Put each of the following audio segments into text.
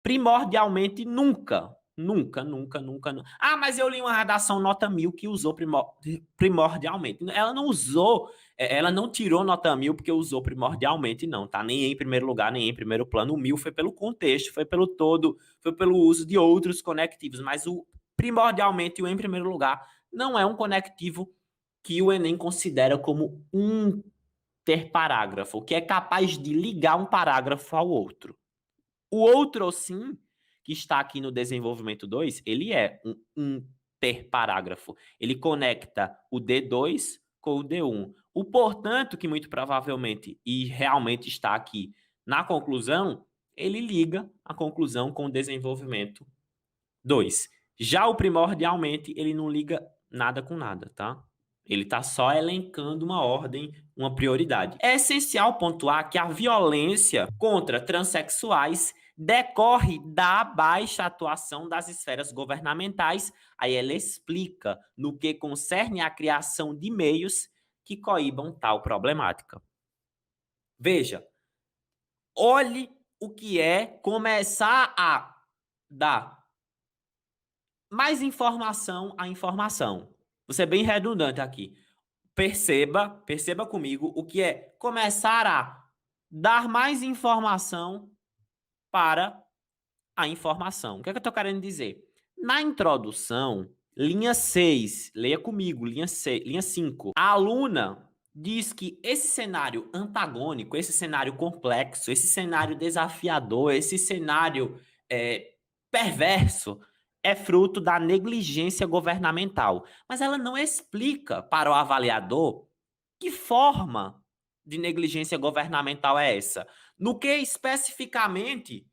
Primordialmente, nunca. Nunca, nunca, nunca. Ah, mas eu li uma redação nota 1000 que usou primordialmente. Ela não usou, ela não tirou nota 1000 porque usou primordialmente, não, tá? Nem em primeiro lugar, nem em primeiro plano. O 1000 foi pelo contexto, foi pelo todo, foi pelo uso de outros conectivos. Mas o primordialmente, o em primeiro lugar, não é um conectivo que o Enem considera como interparágrafo, que é capaz de ligar um parágrafo ao outro. O outro sim, que está aqui no desenvolvimento 2, ele é um interparágrafo. Ele conecta o D2 com o D1. O portanto, que muito provavelmente e realmente está aqui na conclusão, ele liga a conclusão com o desenvolvimento 2. Já o primordialmente, ele não liga nada com nada, tá? Ele está só elencando uma ordem, uma prioridade. É essencial pontuar que a violência contra transexuais decorre da baixa atuação das esferas governamentais. Aí ela explica no que concerne a criação de meios que coíbam tal problemática. Veja, olhe o que é começar a dar mais informação à informação. Vou ser bem redundante aqui. Perceba comigo o que é começar a dar mais informação para a informação. O que é que eu estou querendo dizer? Na introdução, linha 6, leia comigo, linha 6, linha 5. A aluna diz que esse cenário antagônico, esse cenário complexo, esse cenário desafiador, esse cenário perverso, é fruto da negligência governamental. Mas ela não explica para o avaliador que forma de negligência governamental é essa. No que especificamente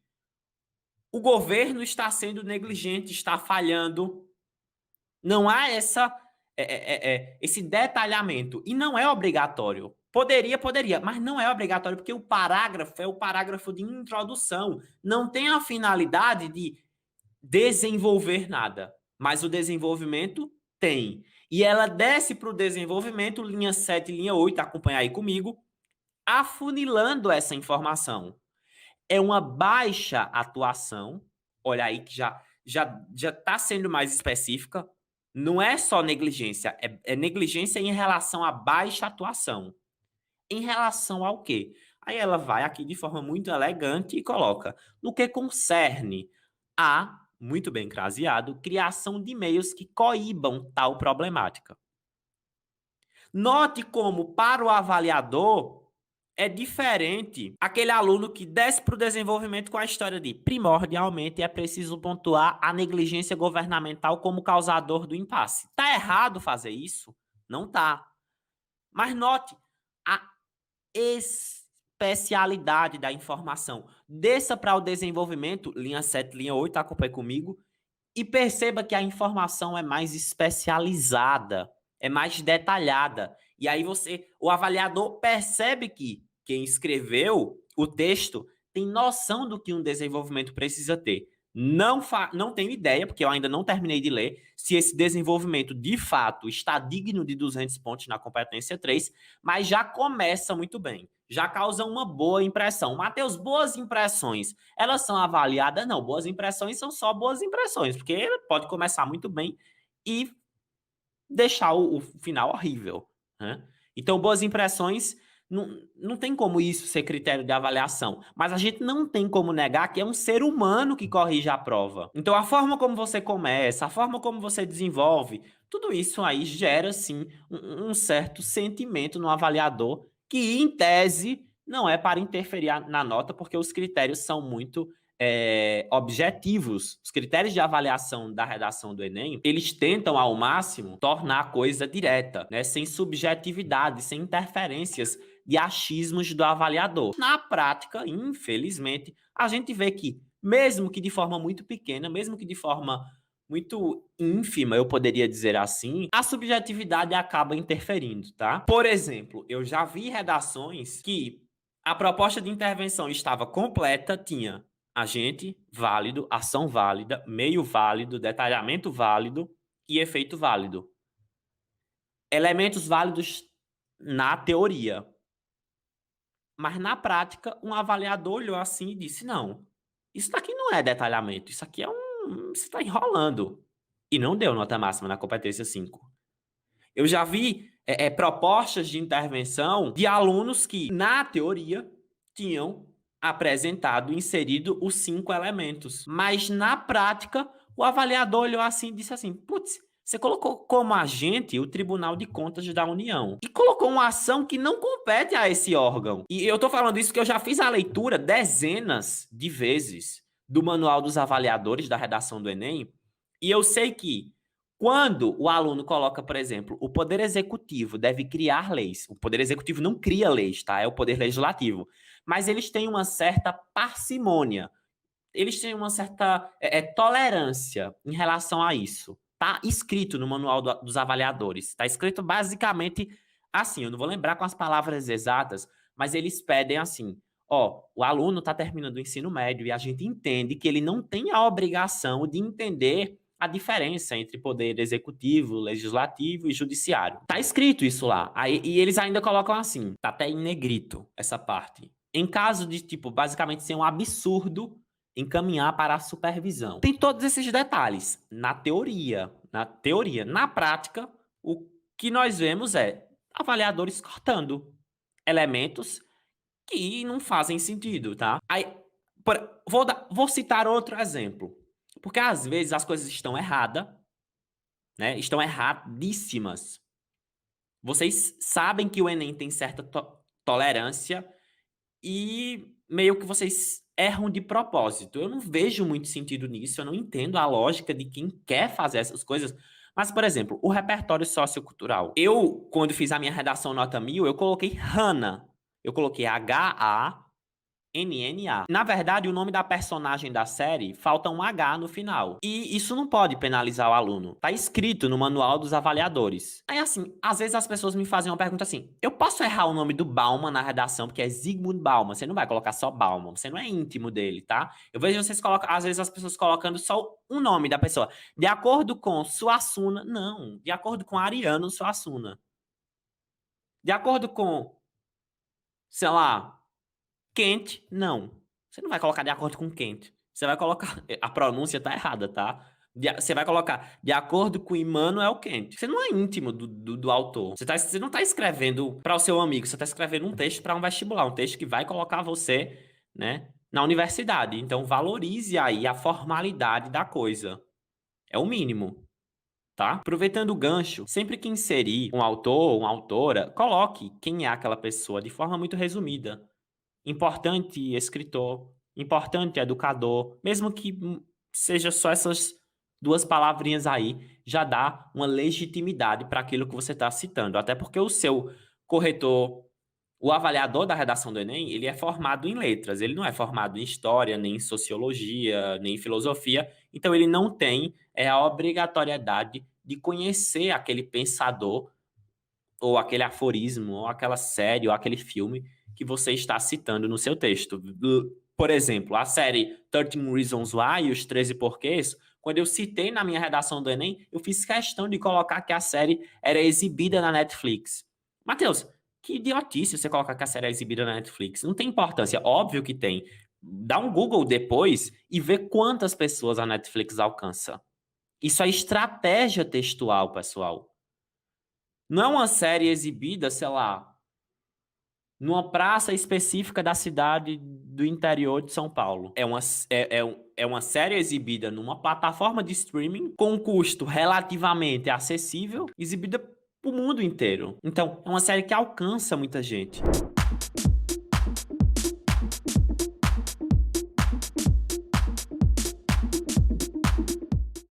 o governo está sendo negligente, está falhando. Não há esse detalhamento. E não é obrigatório. Poderia, mas não é obrigatório, porque o parágrafo é o parágrafo de introdução. Não tem a finalidade de desenvolver nada. Mas o desenvolvimento tem. E ela desce para o desenvolvimento, linha 7, linha 8, acompanha aí comigo, afunilando essa informação. É uma baixa atuação, olha aí que já está sendo mais específica, não é só negligência, é negligência em relação à baixa atuação. Em relação ao quê? Aí ela vai aqui de forma muito elegante e coloca, no que concerne a, muito bem craseado, criação de meios que coíbam tal problemática. Note como, para o avaliador, é diferente aquele aluno que desce para o desenvolvimento com a história de primordialmente é preciso pontuar a negligência governamental como causador do impasse. Tá errado fazer isso? Não tá. Mas note a especialidade da informação. Desça para o desenvolvimento, linha 7, linha 8, acompanhe comigo, e perceba que a informação é mais especializada, é mais detalhada. E aí o avaliador percebe que quem escreveu o texto tem noção do que um desenvolvimento precisa ter. Não tenho ideia, porque eu ainda não terminei de ler, se esse desenvolvimento de fato está digno de 200 pontos na competência 3, mas já começa muito bem. Já causa uma boa impressão. Matheus, boas impressões, elas são avaliadas? Não, boas impressões são só boas impressões, porque ele pode começar muito bem e deixar o final horrível, né? Então, boas impressões, não tem como isso ser critério de avaliação, mas a gente não tem como negar que é um ser humano que corrige a prova. Então, a forma como você começa, a forma como você desenvolve, tudo isso aí gera, sim, um certo sentimento no avaliador que, em tese, não é para interferir na nota, porque os critérios são muito objetivos. Os critérios de avaliação da redação do Enem, eles tentam ao máximo tornar a coisa direta, né, sem subjetividade, sem interferências de achismos do avaliador. Na prática, infelizmente, a gente vê que, mesmo que de forma muito pequena, mesmo que de forma muito ínfima, eu poderia dizer assim, a subjetividade acaba interferindo, tá? Por exemplo, eu já vi redações que a proposta de intervenção estava completa, tinha agente válido, ação válida, meio válido, detalhamento válido e efeito válido. Elementos válidos na teoria. Mas na prática, um avaliador olhou assim e disse: não, Isso daqui não é detalhamento, isso aqui é você tá enrolando. E não deu nota máxima na competência 5. Eu já vi propostas de intervenção de alunos que, na teoria, tinham apresentado, inserido os 5 elementos. Mas, na prática, o avaliador olhou assim e disse assim, putz, você colocou como agente o Tribunal de Contas da União. E colocou uma ação que não compete a esse órgão. E eu tô falando isso porque eu já fiz a leitura dezenas de vezes do Manual dos Avaliadores da redação do Enem. E eu sei que quando o aluno coloca, por exemplo, o Poder Executivo deve criar leis. O Poder Executivo não cria leis, tá? É o Poder Legislativo. Mas eles têm uma certa parcimônia. Eles têm uma certa tolerância em relação a isso. Tá escrito no Manual dos Avaliadores. Tá escrito basicamente assim. Eu não vou lembrar com as palavras exatas, mas eles pedem assim. Ó, o aluno está terminando o ensino médio e a gente entende que ele não tem a obrigação de entender a diferença entre poder executivo, legislativo e judiciário. Tá escrito isso lá. Aí, e eles ainda colocam assim, tá até em negrito essa parte. Em caso de, tipo, basicamente ser um absurdo encaminhar para a supervisão. Tem todos esses detalhes na teoria. Na teoria. Na prática, o que nós vemos é avaliadores cortando elementos que não fazem sentido, tá? Aí, vou citar outro exemplo. Porque às vezes as coisas estão erradas, né? Estão erradíssimas. Vocês sabem que o Enem tem certa tolerância e meio que vocês erram de propósito. Eu não vejo muito sentido nisso, eu não entendo a lógica de quem quer fazer essas coisas. Mas, por exemplo, o repertório sociocultural. Eu, quando fiz a minha redação nota 1000, eu coloquei Hannah. Eu coloquei HANNA. Na verdade, o nome da personagem da série falta um H no final. E isso não pode penalizar o aluno. Tá escrito no manual dos avaliadores. Aí, assim, às vezes as pessoas me fazem uma pergunta assim: eu posso errar o nome do Bauman na redação, porque é Zygmunt Bauman. Você não vai colocar só Bauman, você não é íntimo dele, tá? Eu vejo vocês colocam, às vezes as pessoas colocando só um nome da pessoa. De acordo com Suassuna, não. De acordo com Ariano Suassuna. De acordo com, sei lá, Kent, não. Você não vai colocar de acordo com Kent. Você vai colocar. A pronúncia tá errada, tá? Você vai colocar de acordo com Immanuel Kant. Você não é íntimo do autor. Você não tá escrevendo para o seu amigo, você tá escrevendo um texto para um vestibular, um texto que vai colocar você, né, na universidade. Então valorize aí a formalidade da coisa. É o mínimo. Tá? Aproveitando o gancho, sempre que inserir um autor ou uma autora, coloque quem é aquela pessoa de forma muito resumida. Importante escritor, importante educador, mesmo que seja só essas duas palavrinhas aí, já dá uma legitimidade para aquilo que você está citando. Até porque o seu corretor, o avaliador da redação do Enem, ele é formado em letras, ele não é formado em história, nem em sociologia, nem em filosofia, então ele não tem a obrigatoriedade de conhecer aquele pensador, ou aquele aforismo, ou aquela série, ou aquele filme que você está citando no seu texto. Por exemplo, a série 13 Reasons Why, os 13 porquês, quando eu citei na minha redação do Enem, eu fiz questão de colocar que a série era exibida na Netflix. Matheus, que idiotice você colocar que a série é exibida na Netflix. Não tem importância, óbvio que tem. Dá um Google depois e vê quantas pessoas a Netflix alcança. Isso é estratégia textual, pessoal. Não é uma série exibida, sei lá, numa praça específica da cidade do interior de São Paulo. É uma série exibida numa plataforma de streaming com um custo relativamente acessível, exibida para o mundo inteiro. Então, é uma série que alcança muita gente.